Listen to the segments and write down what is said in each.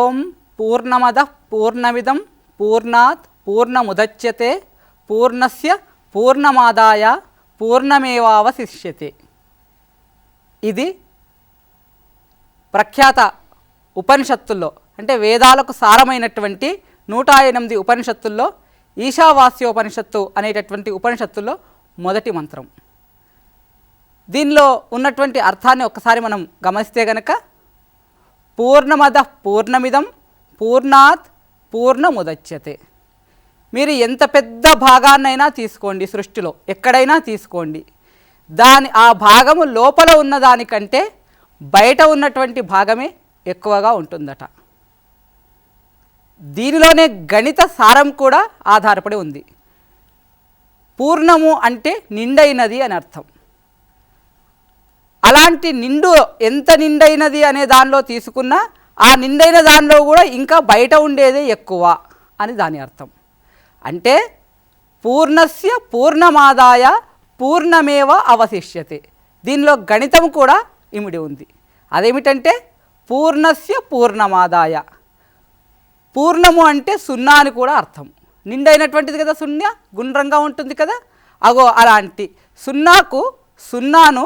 ఓం పూర్ణమదః పూర్ణమిదం పూర్ణాత్ పూర్ణముదచ్యతే పూర్ణస్య పూర్ణమాదాయ పూర్ణమేవావశిష్యతే. ఇది ప్రఖ్యాత ఉపనిషత్తుల్లో అంటే వేదాలకు సారమైనటువంటి 108 ఉపనిషత్తుల్లో ఈశావాస్యోపనిషత్తు అనేటటువంటి ఉపనిషత్తుల్లో మొదటి మంత్రం. దీనిలో ఉన్నటువంటి అర్థాన్ని ఒక్కసారి మనం గమనిస్తే గనక పూర్ణమదః పూర్ణమిదం పూర్ణాత్ పూర్ణముదచ్యతే. మీరు ఎంత పెద్ద భాగాన్నైనా తీసుకోండి, సృష్టిలో ఎక్కడైనా తీసుకోండి, ఆ భాగము లోపల ఉన్నదానికంటే బయట ఉన్నటువంటి భాగమే ఎక్కువగా ఉంటుందట. దీనిలోనే గణిత సారం కూడా ఆధారపడి ఉంది. పూర్ణము అంటే నిండైనది అని అర్థం. అలాంటి నిండు ఎంత నిండైనది అనే దానిలో తీసుకున్నా ఆ నిండైన దానిలో కూడా ఇంకా బయట ఉండేదే ఎక్కువ అని దాని అర్థం. అంటే పూర్ణస్య పూర్ణమాదాయ పూర్ణమేవ అవశిష్యతే. దీనిలో గణితం కూడా ఇమిడి ఉంది. అదేమిటంటే పూర్ణస్య పూర్ణమాదాయ. పూర్ణము అంటే సున్నా అని కూడా అర్థం. నిండైనటువంటిది కదా, శూన్య గుండ్రంగా ఉంటుంది కదా, అగో అలాంటి సున్నాకు సున్నాను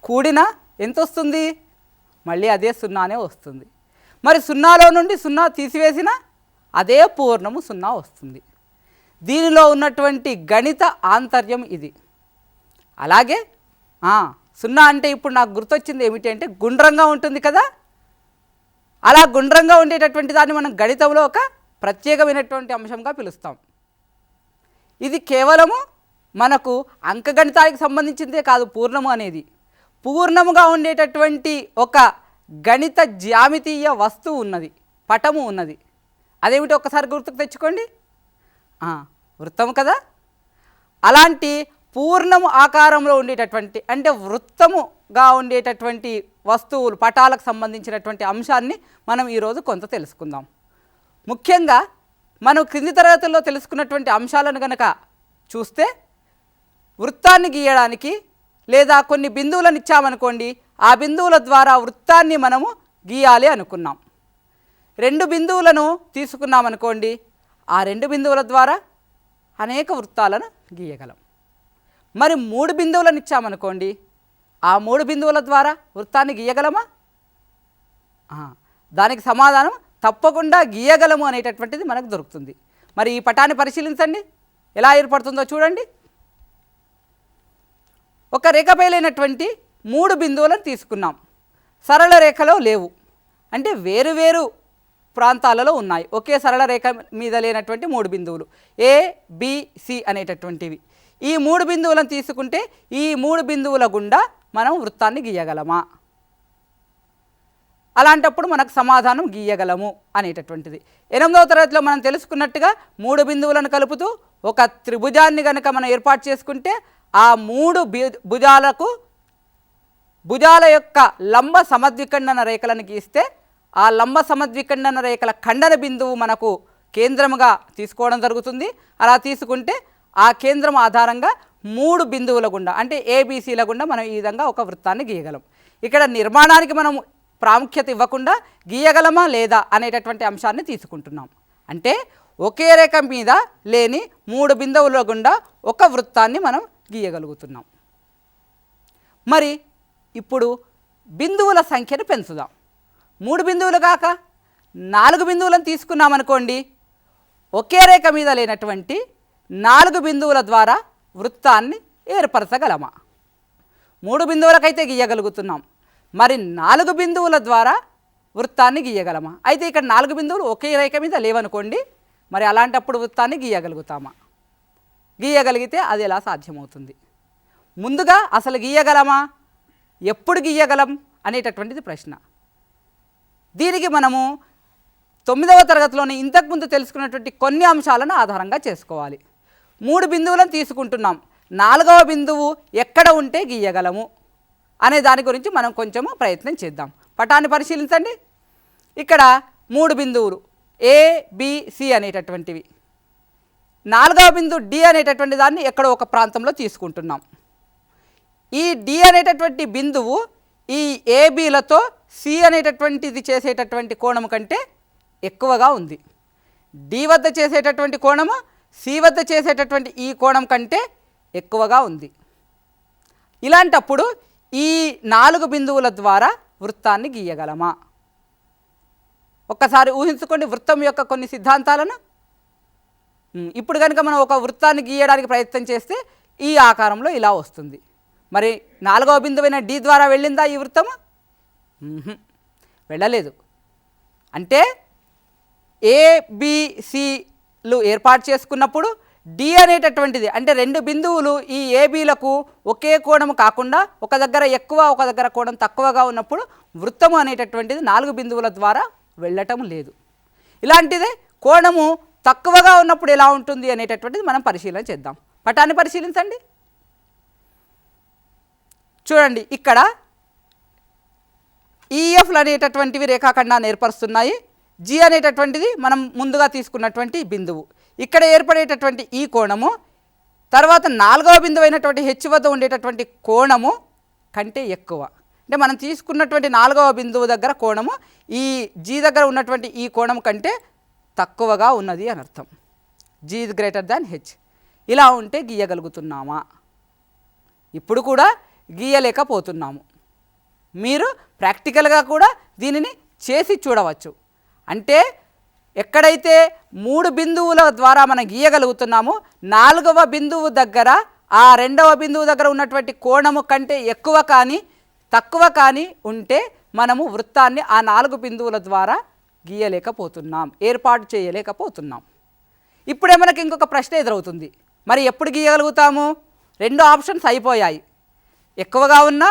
కూడినా ఎంత వస్తుంది? మళ్ళీ అదే సున్నానే వస్తుంది. మరి సున్నాలో నుండి సున్నా తీసివేసిన అదే పూర్ణము సున్నా వస్తుంది. దీనిలో ఉన్నటువంటి గణిత ఆంతర్యం ఇది. అలాగే సున్నా అంటే ఇప్పుడు నాకు గుర్తొచ్చింది ఏమిటి అంటే గుండ్రంగా ఉంటుంది కదా, అలా గుండ్రంగా ఉండేటటువంటి దాన్ని మనం గణితంలో ఒక ప్రత్యేకమైనటువంటి అంశంగా పిలుస్తాం. ఇది కేవలము మనకు అంకగణితానికి సంబంధించిందే కాదు. పూర్ణము అనేది పూర్ణముగా ఉండేటటువంటి ఒక గణిత జ్యామితీయ వస్తువు ఉన్నది, పటము ఉన్నది. అదేమిటి ఒక్కసారి గుర్తుకు తెచ్చుకోండి, వృత్తము కదా. అలాంటి పూర్ణము ఆకారంలో ఉండేటటువంటి అంటే వృత్తముగా ఉండేటటువంటి వస్తువులు పటాలకు సంబంధించినటువంటి అంశాన్ని మనం ఈరోజు కొంత తెలుసుకుందాం. ముఖ్యంగా మనం క్రింది తరగతుల్లో తెలుసుకున్నటువంటి అంశాలను కనుక చూస్తే వృత్తాన్ని గీయడానికి లేదా కొన్ని బిందువులను ఇచ్చామనుకోండి, ఆ బిందువుల ద్వారా వృత్తాన్ని మనము గీయాలి అనుకున్నాం. 2 బిందువులను తీసుకున్నామనుకోండి, ఆ 2 బిందువుల ద్వారా అనేక వృత్తాలను గీయగలం. మరి 3 బిందువులను ఇచ్చామనుకోండి, ఆ 3 బిందువుల ద్వారా వృత్తాన్ని గీయగలమా? దానికి సమాధానం తప్పకుండా గీయగలము అనేటటువంటిది మనకు దొరుకుతుంది. మరి ఈ పటాన్ని పరిశీలించండి, ఎలా ఏర్పడుతుందో చూడండి. ఒక రేఖపై లేనటువంటి 3 బిందువులను తీసుకున్నాం. సరళ రేఖలో లేవు, అంటే వేరువేరు ప్రాంతాలలో ఉన్నాయి. ఒకే సరళ రేఖ మీద లేనటువంటి 3 బిందువులు ఏ బి సి అనేటటువంటివి. ఈ 3 బిందువులను తీసుకుంటే ఈ 3 బిందువుల గుండా మనం వృత్తాన్ని గీయగలమా? అలాంటప్పుడు మనకు సమాధానం గీయగలము అనేటటువంటిది. 8వ తరగతిలో మనం తెలుసుకున్నట్టుగా 3 బిందువులను కలుపుతూ ఒక త్రిభుజాన్ని కనుక మనం ఏర్పాటు చేసుకుంటే ఆ 3 భుజాలకు భుజాల యొక్క లంబ సమద్విఖండన రేఖలను గీస్తే ఆ లంబ సమద్విఖండన రేఖల ఖండన బిందువు మనకు కేంద్రముగా తీసుకోవడం జరుగుతుంది. అలా తీసుకుంటే ఆ కేంద్రం ఆధారంగా 3 బిందువుల గుండా అంటే ఏబీసీల గుండా మనం ఈ విధంగా ఒక వృత్తాన్ని గీయగలం. ఇక్కడ నిర్మాణానికి మనం ప్రాముఖ్యత ఇవ్వకుండా గీయగలమా లేదా అనేటటువంటి అంశాన్ని తీసుకుంటున్నాం. అంటే ఒకే రేఖ మీద లేని 3 బిందువుల గుండా ఒక వృత్తాన్ని మనం గీయగలుగుతున్నాం. మరి ఇప్పుడు బిందువుల సంఖ్యను పెంచుదాం. 3 బిందువులు కాక 4 బిందువులను తీసుకున్నామనుకోండి, ఒకే రేఖ మీద లేనటువంటి 4 బిందువుల ద్వారా వృత్తాన్ని ఏర్పరచగలమా? 3 బిందువులకైతే గీయగలుగుతున్నాం, మరి 4 బిందువుల ద్వారా వృత్తాన్ని గీయగలమా? అయితే ఇక్కడ 4 బిందువులు ఒకే రేఖ మీద లేవనుకోండి, మరి అలాంటప్పుడు వృత్తాన్ని గీయగలుగుతామా? గీయగలిగితే అది ఎలా సాధ్యమవుతుంది? ముందుగా అసలు గీయగలమా, ఎప్పుడు గీయగలం అనేటటువంటిది ప్రశ్న. దీనికి మనము 9వ తరగతిలోని ఇంతకుముందు తెలుసుకున్నటువంటి కొన్ని అంశాలను ఆధారంగా చేసుకోవాలి. 3 బిందువులను తీసుకుంటున్నాం, 4వ బిందువు ఎక్కడ ఉంటే గీయగలము అనే దాని గురించి మనం కొంచెము ప్రయత్నం చేద్దాం. పటాన్ని పరిశీలించండి. ఇక్కడ 3 బిందువులు ఏ బి సి అనేటటువంటివి. 4వ బిందువు డి అనేటటువంటి దాన్ని ఎక్కడో ఒక ప్రాంతంలో తీసుకుంటున్నాం. ఈ డి అనేటటువంటి బిందువు ఈ ఏబీలతో సి అనేటటువంటిది చేసేటటువంటి కోణం కంటే ఎక్కువగా ఉంది. డి వద్ద చేసేటటువంటి కోణము సి వద్ద చేసేటటువంటి ఈ కోణం కంటే ఎక్కువగా ఉంది. ఇలాంటప్పుడు ఈ 4 బిందువుల ద్వారా వృత్తాన్ని గీయగలమా? ఒక్కసారి ఊహించుకోండి వృత్తం యొక్క కొన్ని సిద్ధాంతాలను. ఇప్పుడు కనుక మనం ఒక వృత్తాన్ని గీయడానికి ప్రయత్నం చేస్తే ఈ ఆకారంలో ఇలా వస్తుంది. మరి 4వ బిందువైన డి ద్వారా వెళ్ళిందా ఈ వృత్తము? వెళ్ళలేదు. అంటే ఏబిసిలు ఏర్పాటు చేసుకున్నప్పుడు డి అనేటటువంటిది అంటే 2 బిందువులు ఈ ఏబీలకు ఒకే కోణము కాకుండా ఒక దగ్గర ఎక్కువ ఒక దగ్గర కోణం తక్కువగా ఉన్నప్పుడు వృత్తము అనేటటువంటిది 4 బిందువుల ద్వారా వెళ్ళటం లేదు. ఇలాంటిదే కోణము తక్కువగా ఉన్నప్పుడు ఎలా ఉంటుంది అనేటటువంటిది మనం పరిశీలన చేద్దాం. పటాన్ని పరిశీలించండి. చూడండి, ఇక్కడ ఈఎఫ్లు అనేటటువంటివి రేఖాఖండాన్ని ఏర్పరుస్తున్నాయి. జి అనేటటువంటిది మనం ముందుగా తీసుకున్నటువంటి బిందువు. ఇక్కడ ఏర్పడేటటువంటి ఈ కోణము తర్వాత 4వ బిందువు అయినటువంటి హెచ్ వద్ద ఉండేటటువంటి కోణము కంటే ఎక్కువ. అంటే మనం తీసుకున్నటువంటి 4వ బిందువు దగ్గర కోణము ఈ జి దగ్గర ఉన్నటువంటి ఈ కోణం కంటే తక్కువగా ఉన్నది అని అర్థం. G is greater than H. ఇలా ఉంటే గీయగలుగుతున్నామా? ఇప్పుడు కూడా గీయలేకపోతున్నాము. మీరు ప్రాక్టికల్గా కూడా దీనిని చేసి చూడవచ్చు. అంటే ఎక్కడైతే 3 బిందువుల ద్వారా మనం గీయగలుగుతున్నామో 4వ బిందువు దగ్గర ఆ 2వ బిందువు దగ్గర ఉన్నటువంటి కోణము కంటే ఎక్కువ కానీ తక్కువ కానీ ఉంటే మనము వృత్తాన్ని ఆ 4 బిందువుల ద్వారా గీయలేకపోతున్నాం, ఏర్పాటు చేయలేకపోతున్నాం. ఇప్పుడే మనకి ఇంకొక ప్రశ్న ఎదురవుతుంది. మరి ఎప్పుడు గీయగలుగుతాము? 2 ఆప్షన్స్ అయిపోయాయి. ఎక్కువగా ఉన్నా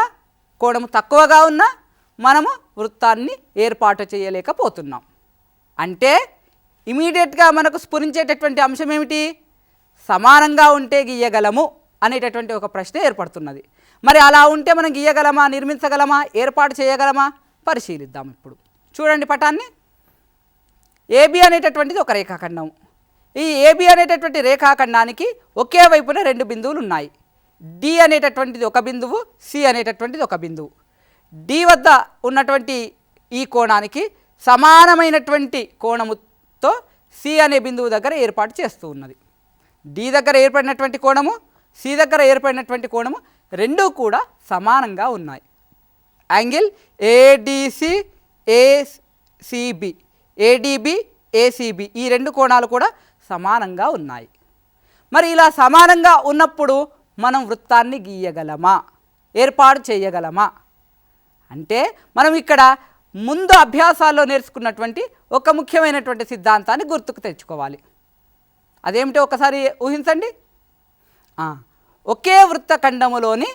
కోణము తక్కువగా ఉన్నా మనము వృత్తాన్ని ఏర్పాటు చేయలేకపోతున్నాం. అంటే ఇమీడియట్గా మనకు స్ఫురించేటటువంటి అంశం ఏమిటి? సమానంగా ఉంటే గీయగలము అనేటటువంటి ఒక ప్రశ్న ఏర్పడుతున్నది. మరి అలా ఉంటే మనం గీయగలమా, నిర్మించగలమా, ఏర్పాటు చేయగలమా? పరిశీలిద్దాం. ఇప్పుడు చూడండి పటాన్ని. ఏబి అనేటటువంటిది ఒక రేఖాఖండం. ఈ ఏబి అనేటటువంటి రేఖాఖండానికి ఒకే వైపున 2 బిందువులు ఉన్నాయి. డి అనేటటువంటిది ఒక బిందువు, సి అనేటటువంటిది ఒక బిందువు. డి వద్ద ఉన్నటువంటి ఈ కోణానికి సమానమైనటువంటి కోణముతో సి అనే బిందువు దగ్గర ఏర్పాటు చేస్తూ ఉన్నది. డి దగ్గర ఏర్పడినటువంటి కోణము, సి దగ్గర ఏర్పడినటువంటి కోణము రెండూ కూడా సమానంగా ఉన్నాయి. యాంగిల్ ఏడిసి ఏసిబి, ఏడిబి ఏసిబి ఈ 2 కోణాలు కూడా సమానంగా ఉన్నాయి. మరి ఇలా సమానంగా ఉన్నప్పుడు మనం వృత్తాన్ని గీయగలమా, ఏర్పాటు చేయగలమా? అంటే మనం ఇక్కడ ముందు అభ్యాసాల్లో నేర్చుకున్నటువంటి ఒక ముఖ్యమైనటువంటి సిద్ధాంతాన్ని గుర్తుకు తెచ్చుకోవాలి. అదేమిటో ఒకసారి ఊహించండి. ఒకే వృత్తఖండములోని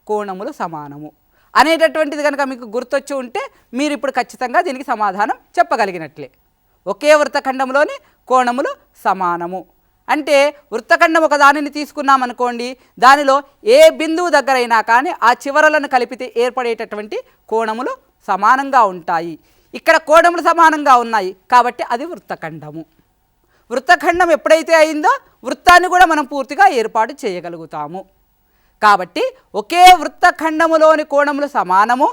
కోణములు సమానము అనేటటువంటిది కనుక మీకు గుర్తొచ్చి ఉంటే మీరు ఇప్పుడు ఖచ్చితంగా దీనికి సమాధానం చెప్పగలిగినట్లే. ఒకే వృత్తఖండంలోని కోణములు సమానము అంటే వృత్తఖండం ఒక దానిని తీసుకున్నామనుకోండి, దానిలో ఏ బిందువు దగ్గరైనా కానీ ఆ చివరలను కలిపితే ఏర్పడేటటువంటి కోణములు సమానంగా ఉంటాయి. ఇక్కడ కోణములు సమానంగా ఉన్నాయి కాబట్టి అది వృత్తఖండము. వృత్తఖండం ఎప్పుడైతే అయిందో వృత్తాన్ని కూడా మనం పూర్తిగా ఏర్పాటు చేయగలుగుతాము. కాబట్టి ఒకే వృత్తఖండములోని కోణములు సమానము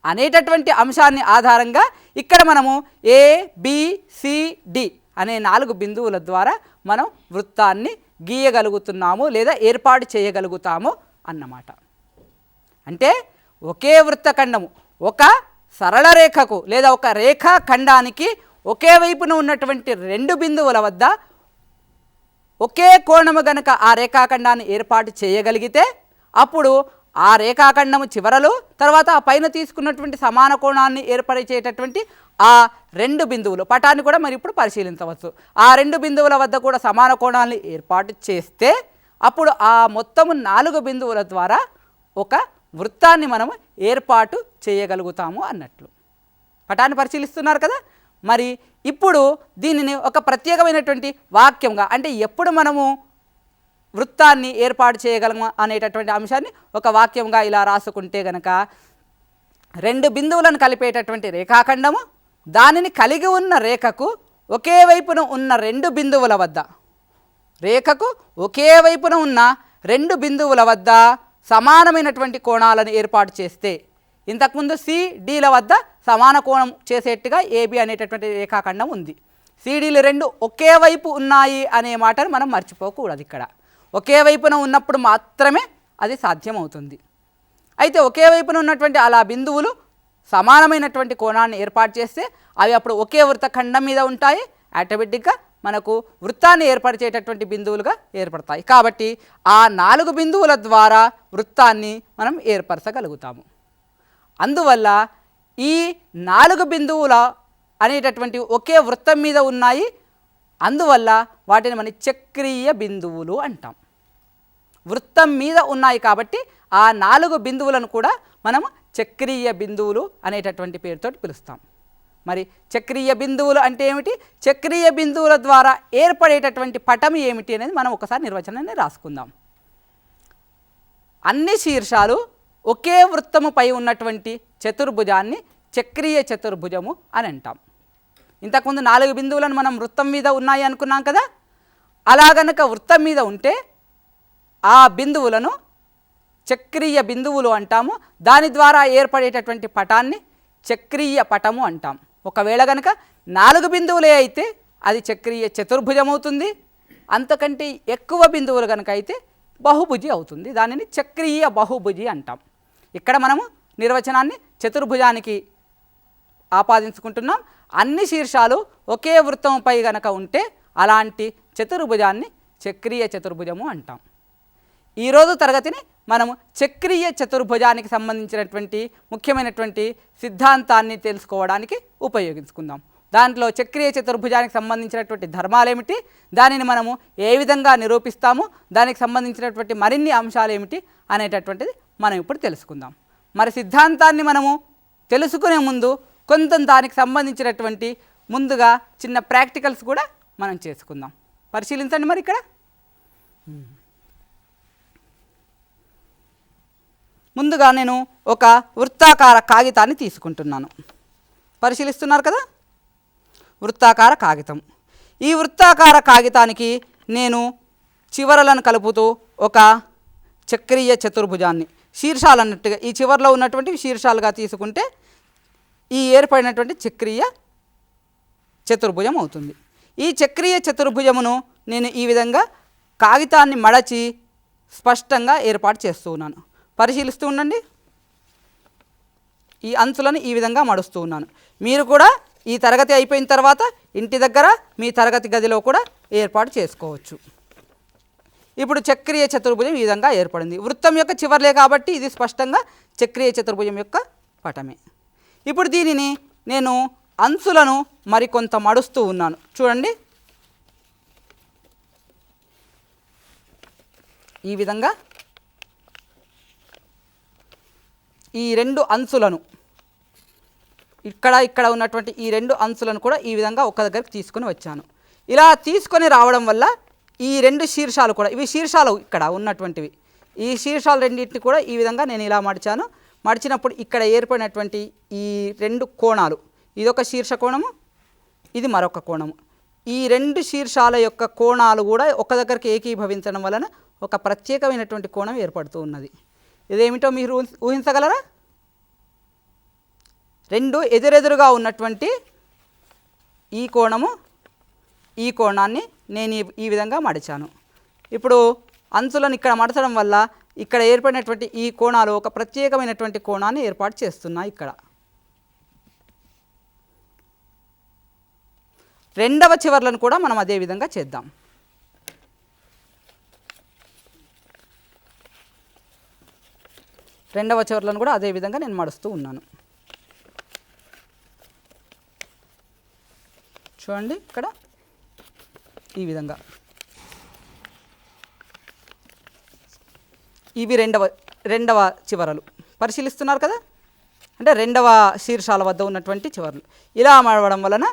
అనేటటువంటి అంశాన్ని ఆధారంగా ఇక్కడ మనము ఏబిసిడి అనే 4 బిందువుల ద్వారా మనం వృత్తాన్ని గీయగలుగుతున్నాము లేదా ఏర్పాటు చేయగలుగుతాము అన్నమాట. అంటే ఒకే వృత్తఖండము ఒక సరళ రేఖకు లేదా ఒక రేఖాఖండానికి ఒకే వైపున ఉన్నటువంటి 2 బిందువుల వద్ద ఒకే కోణము గనక ఆ రేఖాఖండాన్ని ఏర్పాటు చేయగలిగితే అప్పుడు ఆ రేఖాఖండము చివరలు తర్వాత ఆ పైన తీసుకున్నటువంటి సమాన కోణాన్ని ఏర్పరిచేటటువంటి ఆ 2 బిందువులు పటాన్ని కూడా మరి ఇప్పుడు పరిశీలించవచ్చు. ఆ 2 బిందువుల వద్ద కూడా సమాన కోణాన్ని ఏర్పాటు చేస్తే అప్పుడు ఆ మొత్తము 4 బిందువుల ద్వారా ఒక వృత్తాన్ని మనము ఏర్పాటు చేయగలుగుతాము అన్నట్లు. పటాన్ని పరిశీలిస్తున్నారు కదా. మరి ఇప్పుడు దీనిని ఒక ప్రత్యేకమైనటువంటి వాక్యంగా అంటే ఎప్పుడు మనము వృత్తాన్ని ఏర్పాటు చేయగలము అనేటటువంటి అంశాన్ని ఒక వాక్యంగా ఇలా రాసుకుంటే గనక 2 బిందువులను కలిపేటటువంటి రేఖాఖండము దానిని కలిగి ఉన్న రేఖకు ఒకే వైపున ఉన్న 2 బిందువుల వద్ద రేఖకు ఒకే వైపున ఉన్న 2 బిందువుల వద్ద సమానమైనటువంటి కోణాలను ఏర్పాటు చేస్తే ఇంతకుముందు సిడిల వద్ద సమాన కోణం చేసేట్టుగా ఏబి అనేటటువంటి రేఖాఖండం ఉంది. సిడీలు రెండు ఒకే వైపు ఉన్నాయి అనే మాటను మనం మర్చిపోకూడదు. ఇక్కడ ఒకే వైపున ఉన్నప్పుడు మాత్రమే అది సాధ్యమవుతుంది. అయితే ఒకే వైపున ఉన్నటువంటి అలా బిందువులు సమానమైనటువంటి కోణాన్ని ఏర్పాటు చేస్తే అవి అప్పుడు ఒకే వృత్తఖండం మీద ఉంటాయి. ఆటోమేటిక్గా మనకు వృత్తాన్ని ఏర్పరిచేటటువంటి బిందువులుగా ఏర్పడతాయి. కాబట్టి ఆ 4 బిందువుల ద్వారా వృత్తాన్ని మనం ఏర్పరచగలుగుతాము. అందువల్ల ఈ 4 బిందువుల అనేటటువంటి ఒకే వృత్తం మీద ఉన్నాయి. అందువల్ల వాటిని మనం చక్రీయ బిందువులు అంటాం. వృత్తం మీద ఉన్నాయి కాబట్టి ఆ 4 బిందువులను కూడా మనం చక్రీయ బిందువులు అనేటటువంటి పేరుతో పిలుస్తాం. మరి చక్రీయ బిందువులు అంటే ఏమిటి, చక్రీయ బిందువుల ద్వారా ఏర్పడేటటువంటి పటం ఏమిటి అనేది మనం ఒకసారి నిర్వచనాన్ని రాసుకుందాం. అన్ని శీర్షాలు ఒకే వృత్తముపై ఉన్నటువంటి చతుర్భుజాన్ని చక్రీయ చతుర్భుజము అని అంటాం. ఇంతకుముందు 4 బిందువులను మనం వృత్తం మీద ఉన్నాయి అనుకున్నాం కదా, అలా గనక వృత్తం మీద ఉంటే ఆ బిందువులను చక్రీయ బిందువులు అంటాము. దాని ద్వారా ఏర్పడేటటువంటి పటాన్ని చక్రీయ పటము అంటాం. ఒకవేళ కనుక 4 బిందువులే అయితే అది చక్రీయ చతుర్భుజం అవుతుంది. అంతకంటే ఎక్కువ బిందువులు కనుక అయితే బహుభుజి అవుతుంది. దానిని చక్రీయ బహుభుజి అంటాం. ఇక్కడ మనము నిర్వచనాన్ని చతుర్భుజానికి ఆపాదించుకుంటున్నాం. అన్ని శీర్షాలు ఒకే వృత్తంపై గనక ఉంటే అలాంటి చతుర్భుజాన్ని చక్రీయ చతుర్భుజము అంటాం. ఈరోజు తరగతిని మనము చక్రీయ చతుర్భుజానికి సంబంధించినటువంటి ముఖ్యమైనటువంటి సిద్ధాంతాన్ని తెలుసుకోవడానికి ఉపయోగించుకుందాం. దాంట్లో చక్రీయ చతుర్భుజానికి సంబంధించినటువంటి ధర్మాలు ఏమిటి, దానిని మనము ఏ విధంగా నిరూపిస్తాము, దానికి సంబంధించినటువంటి మరిన్ని అంశాలు ఏమిటి అనేటటువంటిది మనం ఇప్పుడు తెలుసుకుందాం. మరి సిద్ధాంతాన్ని మనము తెలుసుకునే ముందు కొంత దానికి సంబంధించినటువంటి ముందుగా చిన్న ప్రాక్టికల్స్ కూడా మనం చేసుకుందాం. పరిశీలించండి. మరి ఇక్కడ ముందుగా నేను ఒక వృత్తాకార కాగితాన్ని తీసుకుంటున్నాను. పరిశీలిస్తున్నారు కదా, వృత్తాకార కాగితం. ఈ వృత్తాకార కాగితానికి నేను చివరలను కలుపుతూ ఒక చక్రీయ చతుర్భుజాన్ని శీర్షాలు అన్నట్టుగా ఈ చివరిలో ఉన్నటువంటి శీర్షాలుగా తీసుకుంటే ఈ ఏర్పడినటువంటి చక్రీయ చతుర్భుజం అవుతుంది. ఈ చక్రీయ చతుర్భుజమును నేను ఈ విధంగా కాగితాన్ని మడచి స్పష్టంగా ఏర్పాటు చేస్తూ ఉన్నాను. పరిశీలిస్తూ ఉండండి. ఈ అంచులను ఈ విధంగా మడుస్తూ ఉన్నాను. మీరు కూడా ఈ తరగతి అయిపోయిన తర్వాత ఇంటి దగ్గర మీ తరగతి గదిలో కూడా ఏర్పాటు చేసుకోవచ్చు. ఇప్పుడు చక్రీయ చతుర్భుజం ఈ విధంగా ఏర్పడింది. వృత్తం యొక్క చివర్లే కాబట్టి ఇది స్పష్టంగా చక్రీయ చతుర్భుజం యొక్క పటమే. ఇప్పుడు దీనిని నేను అంచులను మరికొంత మడుస్తూ ఉన్నాను. చూడండి, ఈ విధంగా ఈ 2 అంచులను ఇక్కడ ఉన్నటువంటి ఈ 2 అంచులను కూడా ఈ విధంగా ఒక దగ్గరికి తీసుకొని వచ్చాను. ఇలా తీసుకొని రావడం వల్ల ఈ 2 శీర్షాలు కూడా, ఇవి శీర్షాలు ఇక్కడ ఉన్నటువంటివి, ఈ శీర్షాలు రెండింటిని కూడా ఈ విధంగా నేను ఇలా మడిచాను. మడిచినప్పుడు ఇక్కడ ఏర్పడినటువంటి ఈ 2 కోణాలు, ఇదొక శీర్ష కోణము, ఇది మరొక కోణము. ఈ 2 శీర్షాల యొక్క కోణాలు కూడా ఒక దగ్గరికి ఏకీభవించడం వలన ఒక ప్రత్యేకమైనటువంటి కోణం ఏర్పడుతూ ఉన్నది. ఇదేమిటో మీరు ఊహించగలరా? 2 ఎదురెదురుగా ఉన్నటువంటి ఈ కోణము, ఈ కోణాన్ని నేను ఈ విధంగా మడిచాను. ఇప్పుడు అంచులను ఇక్కడ మడచడం వల్ల ఇక్కడ ఏర్పడినటువంటి ఈ కోణాలు ఒక ప్రత్యేకమైనటువంటి కోణాన్ని ఏర్పాటు చేస్తున్నాయి. ఇక్కడ రెండవ చివర్లను కూడా మనం అదే విధంగా చేద్దాం. రెండవ చివర్లను కూడా అదే విధంగా నేను మడుస్తూ ఉన్నాను. చూడండి, ఇక్కడ ఈ విధంగా ఇవి రెండవ చివరలు. పరిశీలిస్తున్నారు కదా, అంటే రెండవ శీర్షాల వద్ద ఉన్నటువంటి చివర్లు. ఇలా మడవడం వలన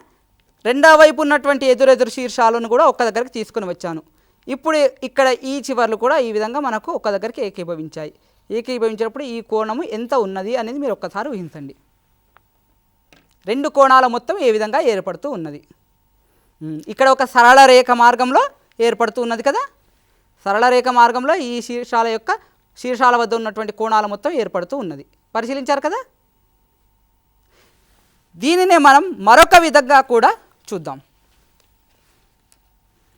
రెండవ వైపు ఉన్నటువంటి ఎదురెదురు శీర్షాలను కూడా ఒక్క దగ్గరికి తీసుకుని వచ్చాను. ఇప్పుడు ఇక్కడ ఈ చివర్లు కూడా ఈ విధంగా మనకు ఒక్క దగ్గరికి ఏకీభవించాయి. ఏకీభవించినప్పుడు ఈ కోణము ఎంత ఉన్నది అనేది మీరు ఒక్కసారి ఊహించండి. 2 కోణాల మొత్తం ఏ విధంగా ఏర్పడుతూ ఉన్నది. ఇక్కడ ఒక సరళ రేఖ మార్గంలో ఏర్పడుతూ ఉన్నది కదా, సరళ రేఖ మార్గంలో ఈ శీర్షాల వద్ద ఉన్నటువంటి కోణాల మొత్తం ఏర్పడుతూ ఉన్నది. పరిశీలించారు కదా. దీనినే మనం మరొక విధంగా కూడా చూద్దాం.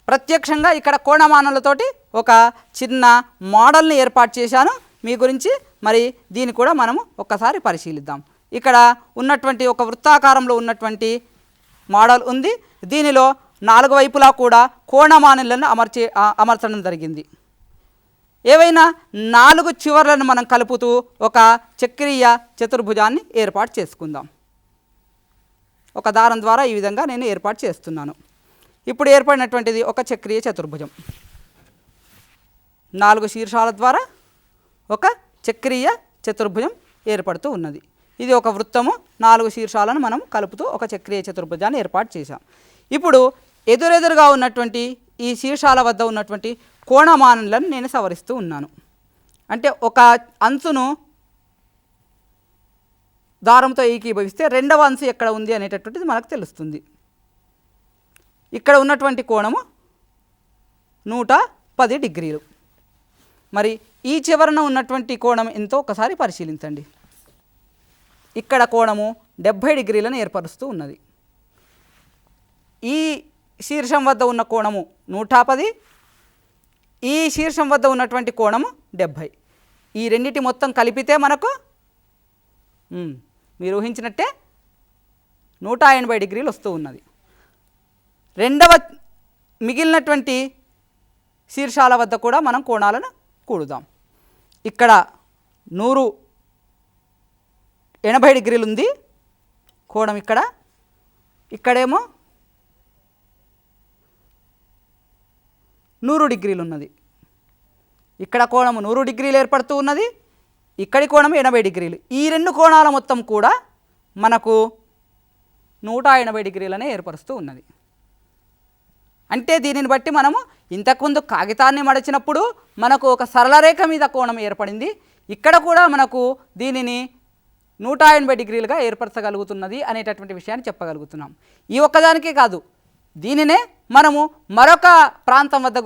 ప్రత్యక్షంగా ఇక్కడ కోణమానాలతోటి ఒక చిన్న మోడల్ని ఏర్పాటు చేశాను మీ గురించి. మరి దీన్ని కూడా మనము ఒక్కసారి పరిశీలిద్దాం. ఇక్కడ ఉన్నటువంటి ఒక వృత్తాకారంలో ఉన్నటువంటి మోడల్ ఉంది. దీనిలో 4 వైపులా కూడా కోణమానాలను అమర్చడం జరిగింది. ఏవైనా 4 చివర్లను మనం కలుపుతూ ఒక చక్రీయ చతుర్భుజాన్ని ఏర్పాటు చేసుకుందాం. ఒక దారం ద్వారా ఈ విధంగా నేను ఏర్పాటు చేస్తున్నాను. ఇప్పుడు ఏర్పడినటువంటిది ఒక చక్రీయ చతుర్భుజం. 4 శీర్షాల ద్వారా ఒక చక్రీయ చతుర్భుజం ఏర్పడుతూ ఉన్నది. ఇది ఒక వృత్తము. 4 శీర్షాలను మనం కలుపుతూ ఒక చక్రీయ చతుర్భుజాన్ని ఏర్పాటు చేశాం. ఇప్పుడు ఎదురెదురుగా ఉన్నటువంటి ఈ శీర్షాల వద్ద ఉన్నటువంటి కోణమానాలను నేను సవరిస్తూ ఉన్నాను. అంటే ఒక అంచును దారంతో ఏకీభవిస్తే రెండవ అంచు ఎక్కడ ఉంది అనేటటువంటిది మనకు తెలుస్తుంది. ఇక్కడ ఉన్నటువంటి కోణము 110 డిగ్రీలు. మరి ఈ చివరన ఉన్నటువంటి కోణం ఎంతో ఒకసారి పరిశీలించండి. ఇక్కడ కోణము 70 డిగ్రీలను ఏర్పరుస్తూ ఉన్నది. ఈ శీర్షం వద్ద ఉన్న కోణము 110, ఈ శీర్షం వద్ద ఉన్నటువంటి కోణము 70. ఈ రెండిటి మొత్తం కలిపితే మనకు మీరు ఊహించినట్టే 180 డిగ్రీలు వస్తూ ఉన్నది. రెండవ మిగిలినటువంటి శీర్షాల వద్ద కూడా మనం కోణాలను కూడుదాం. ఇక్కడ 180 డిగ్రీలు ఉంది కోణం. ఇక్కడేమో 100 డిగ్రీలు ఉన్నది. ఇక్కడ కోణము 100 డిగ్రీలు ఏర్పడుతూ ఉన్నది. ఇక్కడి కోణం 80 డిగ్రీలు. ఈ రెండు కోణాల మొత్తం కూడా మనకు 180 డిగ్రీలనే ఏర్పరుస్తూ ఉన్నది. అంటే దీనిని బట్టి మనము ఇంతకుముందు కాగితాన్ని మడచినప్పుడు మనకు ఒక సరళ రేఖ మీద కోణం ఏర్పడింది. ఇక్కడ కూడా మనకు దీనిని 180 డిగ్రీలుగా ఏర్పరచగలుగుతున్నది అనేటటువంటి విషయాన్ని చెప్పగలుగుతున్నాం. ఈ ఒక్కదానికే కాదు, దీనినే మనము మరొక ప్రాంతం వద్ద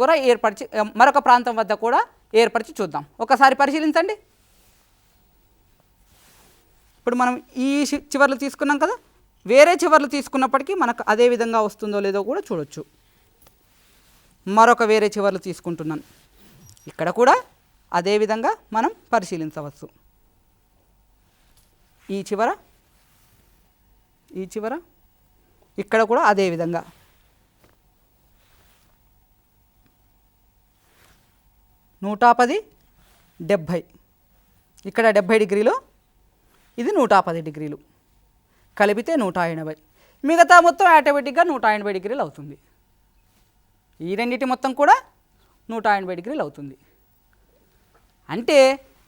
కూడా ఏర్పరిచి చూద్దాం. ఒకసారి పరిశీలించండి. ఇప్పుడు మనం ఈ చివర్లు తీసుకున్నాం కదా, వేరే చివర్లు తీసుకున్నప్పటికీ మనకు అదే విధంగా వస్తుందో లేదో కూడా చూడొచ్చు. మరొక వేరే చివర్లు తీసుకుంటున్నాను. ఇక్కడ కూడా అదే విధంగా మనం పరిశీలించవచ్చు. ఈ చివర ఇక్కడ కూడా అదే విధంగా 110, 70. ఇక్కడ 70 డిగ్రీలు, ఇది 110 డిగ్రీలు, కలిపితే 180. మిగతా మొత్తం ఆటోమేటిక్గా 180 డిగ్రీలు అవుతుంది. ఈ రెండింటి మొత్తం కూడా 180 డిగ్రీలు అవుతుంది. అంటే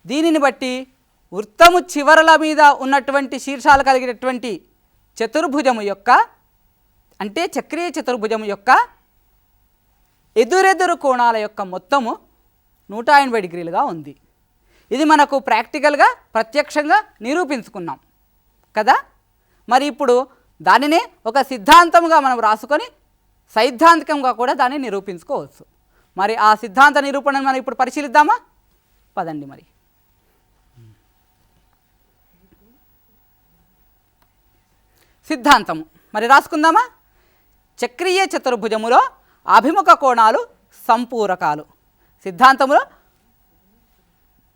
దీనిని బట్టి వృత్తము చివరల మీద ఉన్నటువంటి శీర్షాలు కలిగినటువంటి చతుర్భుజము యొక్క, అంటే చక్రీయ చతుర్భుజము యొక్క ఎదురెదురు కోణాల యొక్క మొత్తము 180 డిగ్రీలుగా ఉంది. ఇది మనకు ప్రాక్టికల్గా ప్రత్యక్షంగా నిరూపించుకున్నాం కదా. మరి ఇప్పుడు దానినే ఒక సిద్ధాంతంగా మనం రాసుకొని సైద్ధాంతికంగా కూడా దాన్ని నిరూపించుకోవచ్చు. మరి ఆ సిద్ధాంత నిరూపణను మనం ఇప్పుడు పరిశీలిద్దామా? పదండి. మరి సిద్ధాంతము మరి రాసుకుందామా? చక్రీయ చతుర్భుజములో అభిముఖ కోణాలు సంపూరకాలు. సిద్ధాంతంలో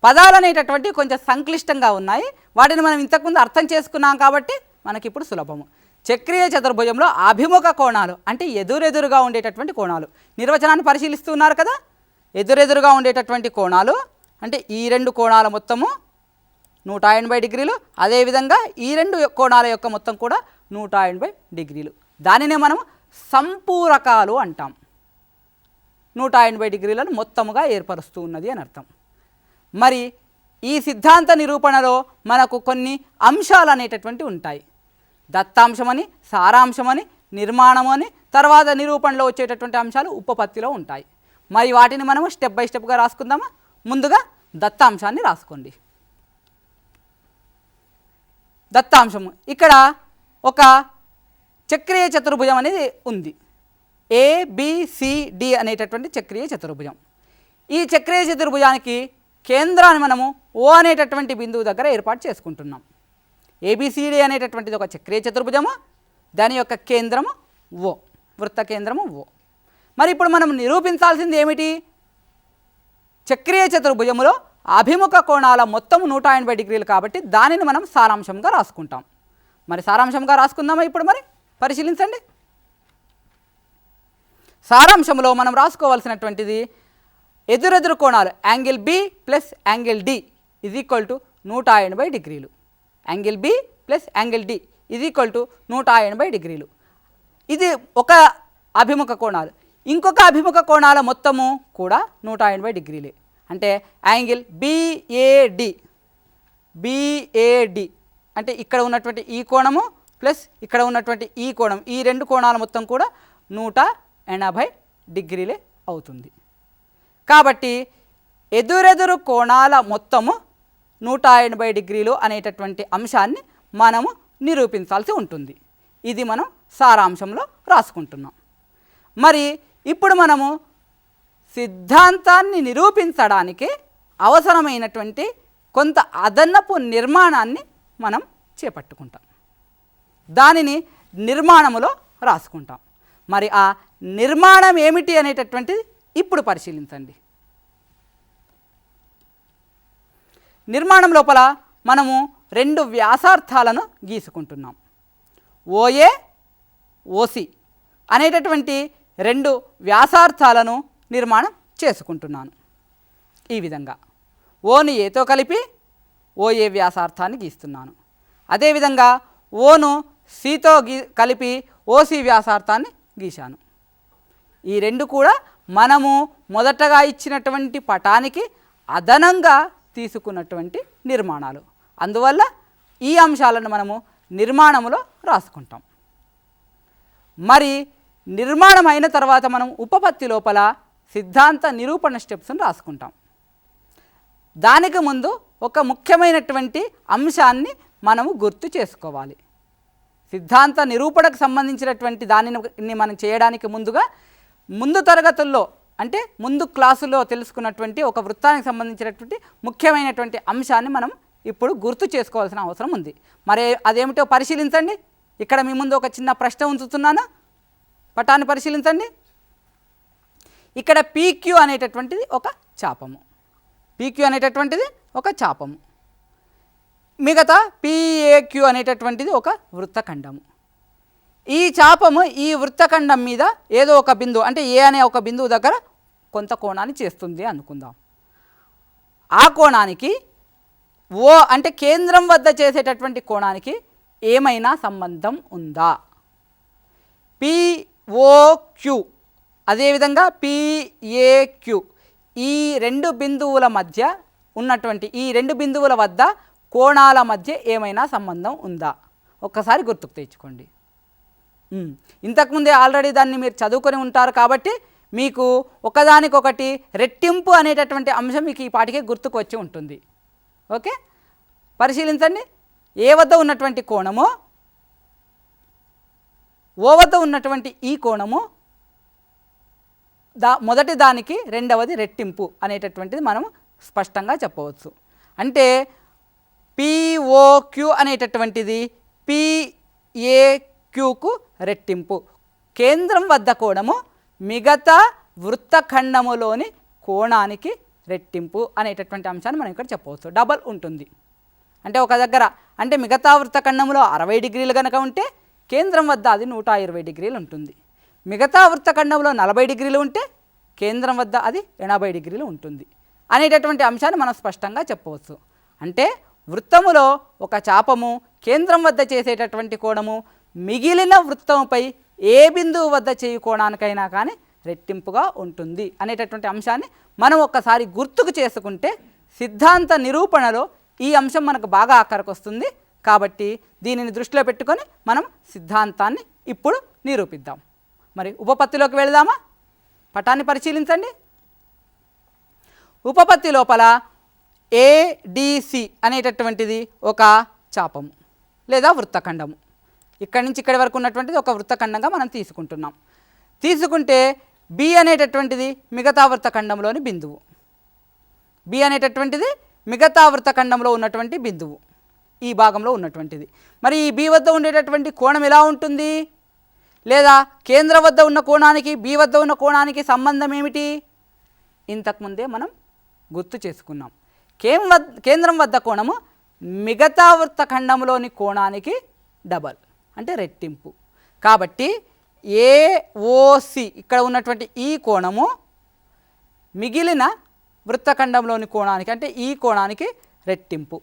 పదాలు అనేటటువంటి కొంచెం సంక్లిష్టంగా ఉన్నాయి. వాటిని మనం ఇంతకుముందు అర్థం చేసుకున్నాం కాబట్టి మనకిప్పుడు సులభము. చక్రీయ చతుర్భుజంలో అభిముఖ కోణాలు అంటే ఎదురెదురుగా ఉండేటటువంటి కోణాలు. నిర్వచనాన్ని పరిశీలిస్తూ ఉన్నారు కదా. ఎదురెదురుగా ఉండేటటువంటి కోణాలు అంటే ఈ రెండు కోణాల మొత్తము 180 డిగ్రీలు, అదేవిధంగా ఈ రెండు కోణాల యొక్క మొత్తం కూడా 180 డిగ్రీలు. దానినే మనం సంపూరకాలు అంటాం. 180 డిగ్రీలను మొత్తముగా ఏర్పరుస్తూ ఉన్నది అని అర్థం. మరి ఈ సిద్ధాంత నిరూపణలో మనకు కొన్ని అంశాలు అనేటటువంటి ఉంటాయి. దత్తాంశమని, సారాంశమని, నిర్మాణమని, తర్వాత నిరూపణలో వచ్చేటటువంటి అంశాలు ఉపపత్తిలో ఉంటాయి. మరి వాటిని మనము స్టెప్ బై స్టెప్గా రాసుకుందామా? ముందుగా దత్తాంశాన్ని రాసుకోండి. దత్తాంశము ఇక్కడ ఒక చక్రీయ చతుర్భుజం అనేది ఉంది. ABCD అనేటటువంటి చక్రీయ చతుర్భుజం. ఈ చక్రీయ చతుర్భుజానికి కేంద్రాన్ని మనము O అనేటటువంటి బిందువు దగ్గర ఏర్పాటు చేసుకుంటున్నాం. ఏబిసిడి అనేటటువంటిది ఒక చక్రీయ చతుర్భుజము, దాని యొక్క కేంద్రము ఓ, వృత్త కేంద్రము ఓ. మరి ఇప్పుడు మనం నిరూపించాల్సింది ఏమిటి? చక్రీయ చతుర్భుజములో అభిముఖ కోణాల మొత్తం 180 డిగ్రీలు కాబట్టి దానిని మనం సారాంశంగా రాసుకుంటాం. మరి సారాంశంగా రాసుకుందామా? ఇప్పుడు మరి పరిశీలించండి. సారాంశంలో మనం రాసుకోవాల్సినటువంటిది ఎదురెదురు కోణాలు angle B plus angle D is equal to 180 డిగ్రీలు. Angle B plus angle D is equal to 180 డిగ్రీలు. ఇది ఒక అభిముఖ కోణాలు. ఇంకొక అభిముఖ కోణాల మొత్తము కూడా 180 డిగ్రీలే. అంటే యాంగిల్ బిఏడి, బిఏడి అంటే ఇక్కడ ఉన్నటువంటి ఈ కోణము ప్లస్ ఇక్కడ ఉన్నటువంటి ఈ కోణం, ఈ రెండు కోణాల మొత్తం కూడా 180 డిగ్రీలే అవుతుంది. కాబట్టి ఎదురెదురు కోణాల మొత్తము 180 డిగ్రీలు అనేటటువంటి అంశాన్ని మనము నిరూపించాల్సి ఉంటుంది. ఇది మనం సారాంశంలో రాసుకుంటున్నాం. మరి ఇప్పుడు మనము సిద్ధాంతాన్ని నిరూపించడానికి అవసరమైనటువంటి కొంత అదనపు నిర్మాణాన్ని మనం చేపట్టుకుంటాం. దానిని నిర్మాణములో రాసుకుంటాం. మరి ఆ నిర్మాణం ఏమిటి అనేటటువంటిది ఇప్పుడు పరిశీలించండి. నిర్మాణం లోపల మనము రెండు వ్యాసార్థాలను గీసుకుంటున్నాం. ఓఏ, ఓసి అనేటటువంటి రెండు వ్యాసార్థాలను నిర్మాణం చేసుకుంటున్నాను. ఈ విధంగా ఓను ఏతో కలిపి ఓఏ వ్యాసార్థాన్ని గీస్తున్నాను. అదేవిధంగా ఓను సితో కలిపి ఓసి వ్యాసార్థాన్ని గీశాను. ఈ రెండు కూడా మనము మొదటగా ఇచ్చినటువంటి పటానికి అదనంగా తీసుకున్నటువంటి నిర్మాణాలు. అందువల్ల ఈ అంశాలను మనము నిర్మాణములో రాసుకుంటాం. మరి నిర్మాణం అయిన తర్వాత మనం ఉపపత్తి లోపల సిద్ధాంత నిరూపణ స్టెప్స్ని రాసుకుంటాం. దానికి ముందు ఒక ముఖ్యమైనటువంటి అంశాన్ని మనము గుర్తు చేసుకోవాలి. సిద్ధాంత నిరూపణకు సంబంధించినటువంటి దానిని మనం చేయడానికి ముందు తరగతుల్లో అంటే ముందు క్లాసులో తెలుసుకున్నటువంటి ఒక వృత్తానికి సంబంధించినటువంటి ముఖ్యమైనటువంటి అంశాన్ని మనం ఇప్పుడు గుర్తు చేసుకోవాల్సిన అవసరం ఉంది. మరి అదేమిటో పరిశీలించండి. ఇక్కడ మీ ముందు ఒక చిన్న ప్రశ్న ఉంచుతున్నాను. పటాన్ని పరిశీలించండి. ఇక్కడ పీక్యూ అనేటటువంటిది ఒక చాపము. పీక్యూ అనేటటువంటిది ఒక చాపము. మిగతా పిఏక్యూ అనేటటువంటిది ఒక వృత్తఖండము. ఈ చాపము ఈ వృత్తఖండం మీద ఏదో ఒక బిందువు అంటే ఏ అనే ఒక బిందువు దగ్గర కొంత కోణాన్ని చేస్తుంది అనుకుందాం. ఆ కోణానికి ఓ అంటే కేంద్రం వద్ద చేసేటటువంటి కోణానికి ఏమైనా సంబంధం ఉందా? పిఓక్యూ అదేవిధంగా పిఏక్యూ ఈ రెండు బిందువుల మధ్య ఉన్నటువంటి ఈ రెండు బిందువుల వద్ద కోణాల మధ్య ఏమైనా సంబంధం ఉందా? ఒక్కసారి గుర్తుకు తెచ్చుకోండి. ఇంతకుముందే ఆల్రెడీ దాన్ని మీరు చదువుకొని ఉంటారు కాబట్టి మీకు ఒకదానికొకటి రెట్టింపు అనేటటువంటి అంశం మీకు ఈ పాటికే గుర్తుకు వచ్చి ఉంటుంది. ఓకే, పరిశీలించండి. ఏ వద్ద ఉన్నటువంటి కోణము, ఓ వద్ద ఉన్నటువంటి ఈ కోణము మొదటి దానికి రెండవది రెట్టింపు అనేటటువంటిది మనం స్పష్టంగా చెప్పవచ్చు. అంటే పిఓక్యూ అనేటటువంటిది పిఏక్యూకు రెట్టింపు. కేంద్రం వద్ద కోణము మిగతా వృత్తఖండములోని కోణానికి రెట్టింపు అనేటటువంటి అంశాన్ని మనం ఇక్కడ చెప్పవచ్చు. డబల్ ఉంటుంది. అంటే ఒక దగ్గర అంటే మిగతా వృత్తఖండంలో 60 డిగ్రీలు కనుక ఉంటే కేంద్రం వద్ద అది 120 డిగ్రీలు ఉంటుంది. మిగతా వృత్తఖండంలో 40 డిగ్రీలు ఉంటే కేంద్రం వద్ద అది 80 డిగ్రీలు ఉంటుంది అనేటటువంటి అంశాన్ని మనం స్పష్టంగా చెప్పవచ్చు. అంటే వృత్తములో ఒక చాపము కేంద్రం వద్ద చేసేటటువంటి కోణము మిగిలిన వృత్తముపై ఏ బిందువు వద్ద చేయు కోణానికైనా కానీ రెట్టింపుగా ఉంటుంది అనేటటువంటి అంశాన్ని మనం ఒక్కసారి గుర్తుకు చేసుకుంటే సిద్ధాంత నిరూపణలో ఈ అంశం మనకు బాగా ఆఖరికి వస్తుంది. కాబట్టి దీనిని దృష్టిలో పెట్టుకొని మనం సిద్ధాంతాన్ని ఇప్పుడు నిరూపిద్దాం. మరి ఉపపత్తిలోకి వెళదామా? పటాన్ని పరిశీలించండి. ఉపపత్తి లోపల ఏడిసి అనేటటువంటిది ఒక చాపము లేదా వృత్తఖండము. ఇక్కడి నుంచి ఇక్కడి వరకు ఉన్నటువంటిది ఒక వృత్తఖండంగా మనం తీసుకుంటున్నాం. తీసుకుంటే బి అనేటటువంటిది మిగతా వృత్తఖండంలోని బిందువు. బి అనేటటువంటిది మిగతా వృత్తఖండంలో ఉన్నటువంటి బిందువు. ఈ భాగంలో ఉన్నటువంటిది. మరి ఈ బి వద్ద ఉండేటటువంటి కోణం ఎలా ఉంటుంది, లేదా కేంద్రం వద్ద ఉన్న కోణానికి బి వద్ద ఉన్న కోణానికి సంబంధం ఏమిటి? ఇంతకుముందే మనం గుర్తు చేసుకున్నాం. కేంద్రం వద్ద కోణము మిగతా వృత్తఖండంలోని కోణానికి డబల్, అంటే రెట్టింపు. కాబట్టి ఏఓసి ఇక్కడ ఉన్నటువంటి ఈ కోణము మిగిలిన వృత్తఖండంలోని కోణానికి, అంటే ఈ కోణానికి రెట్టింపు.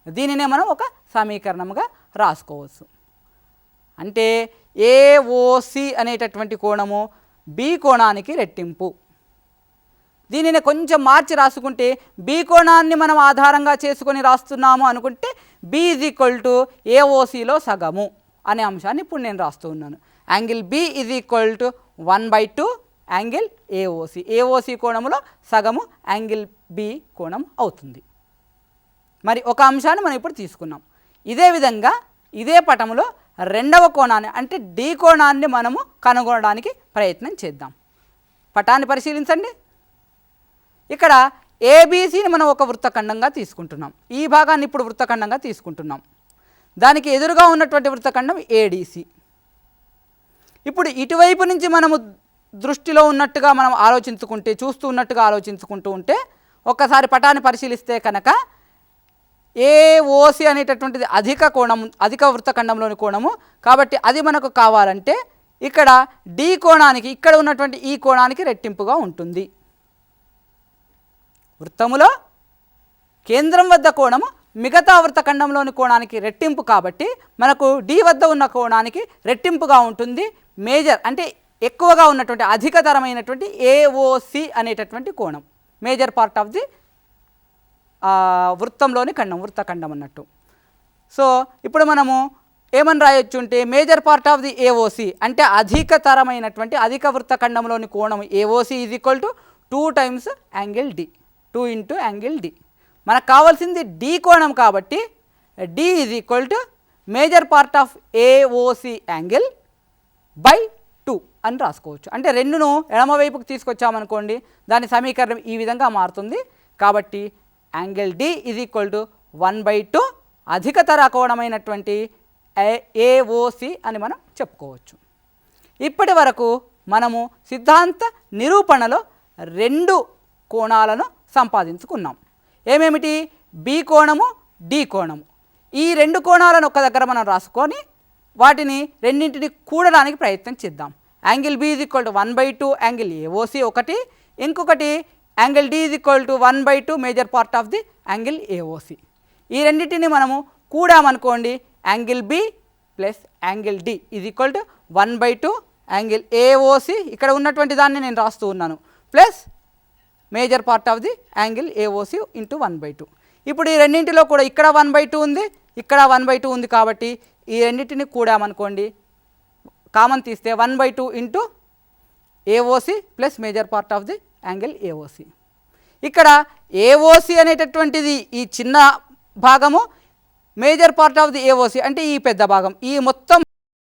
దీనినే మనం ఒక సమీకరణముగా రాసుకోవచ్చు. అంటే ఏఓసి అనేటటువంటి కోణము బి కోణానికి రెట్టింపు. దీనిని కొంచెం మార్చి రాసుకుంటే బి కోణాన్ని మనం ఆధారంగా చేసుకొని రాస్తున్నాము అనుకుంటే బి ఈజ్ ఈక్వల్ టు ఏఓసిలో సగము అనే అంశాన్ని ఇప్పుడు నేను రాస్తూ ఉన్నాను. Angle B is equal to 1/2 angle AOC. AOC కోణములో సగము యాంగిల్ బి కోణం అవుతుంది. మరి ఒక అంశాన్ని మనం ఇప్పుడు తీసుకున్నాం. ఇదే విధంగా ఇదే పటంలో రెండవ కోణాన్ని, అంటే డి కోణాన్ని మనము కనుగొనడానికి ప్రయత్నం చేద్దాం. పటాన్ని పరిశీలించండి. ఇక్కడ ఏబీసీని మనం ఒక వృత్తఖండంగా తీసుకుంటున్నాం. ఈ భాగాన్ని ఇప్పుడు వృత్తఖండంగా తీసుకుంటున్నాం. దానికి ఎదురుగా ఉన్నటువంటి వృత్తఖండం ఏడీసీ. ఇప్పుడు ఇటువైపు నుంచి మనము దృష్టిలో ఉన్నట్టుగా మనం ఆలోచించుకుంటే, చూస్తూ ఉన్నట్టుగా ఆలోచించుకుంటూ ఉంటే, ఒక్కసారి పటాన్ని పరిశీలిస్తే కనుక ఏఓసి అనేటటువంటిది అధిక వృత్తఖండంలోని కోణము. కాబట్టి అది మనకు కావాలంటే ఇక్కడ డి కోణానికి, ఇక్కడ ఉన్నటువంటి ఈ కోణానికి రెట్టింపుగా ఉంటుంది. వృత్తములో కేంద్రం వద్ద కోణము మిగతా వృత్తఖండంలోని కోణానికి రెట్టింపు, కాబట్టి మనకు డి వద్ద ఉన్న కోణానికి రెట్టింపుగా ఉంటుంది. మేజర్ అంటే ఎక్కువగా ఉన్నటువంటి అధికతరమైనటువంటి ఏఓసి అనేటటువంటి కోణం, మేజర్ పార్ట్ ఆఫ్ ది వృత్తంలోని వృత్తఖండం అన్నట్టు. సో ఇప్పుడు మనము ఏమని రాయొచ్చు అంటే major part of the AOC అంటే అధికతరమైనటువంటి అధిక వృత్తఖండంలోని కోణం AOC is equal to 2 times angle D, 2 into angle D. మనకు కావాల్సింది డి కోణం, కాబట్టి D is equal to major part of AOC angle by 2 అని రాసుకోవచ్చు. అంటే రెండును ఎడమవైపుకు తీసుకొచ్చామనుకోండి, దాని సమీకరణం ఈ విధంగా మారుతుంది. కాబట్టి angle D is equal to 1/2 అధికతర కోణమైనటువంటి ఏఓసి అని మనం చెప్పుకోవచ్చు. ఇప్పటి వరకు మనము సిద్ధాంత నిరూపణలో 2 కోణాలను సంపాదించుకున్నాం. ఏమేమిటి? B కోణము, D కోణము. ఈ 2 కోణాలను ఒక దగ్గర మనం రాసుకొని వాటిని రెండింటిని కూడడానికి ప్రయత్నం చేద్దాం. Angle B is equal to 1/2 angle AOC ఒకటి, ఇంకొకటి angle D is equal to 1/2 major part of the angle AOC. ఈ రెండింటిని మనము కూడామనుకోండి, angle B plus angle D is equal to 1/2 angle AOC, ఇక్కడ ఉన్నటువంటి దాన్ని నేను రాస్తూ ఉన్నాను, plus major part of the angle AOC into 1/2. ఇప్పుడు ఈ రెండింటిలో కూడా ఇక్కడ 1/2 ఉంది, ఇక్కడ 1/2 ఉంది. కాబట్టి ఈ రెండింటిని కూడామనుకోండి, కామన్ తీస్తే 1/2 into AOC plus major part of the angle AOC. ఇక్కడ ఏఓసి అనేటటువంటిది ఈ చిన్న భాగము, major part of the AOC అంటే ఈ పెద్ద భాగం, ఈ మొత్తం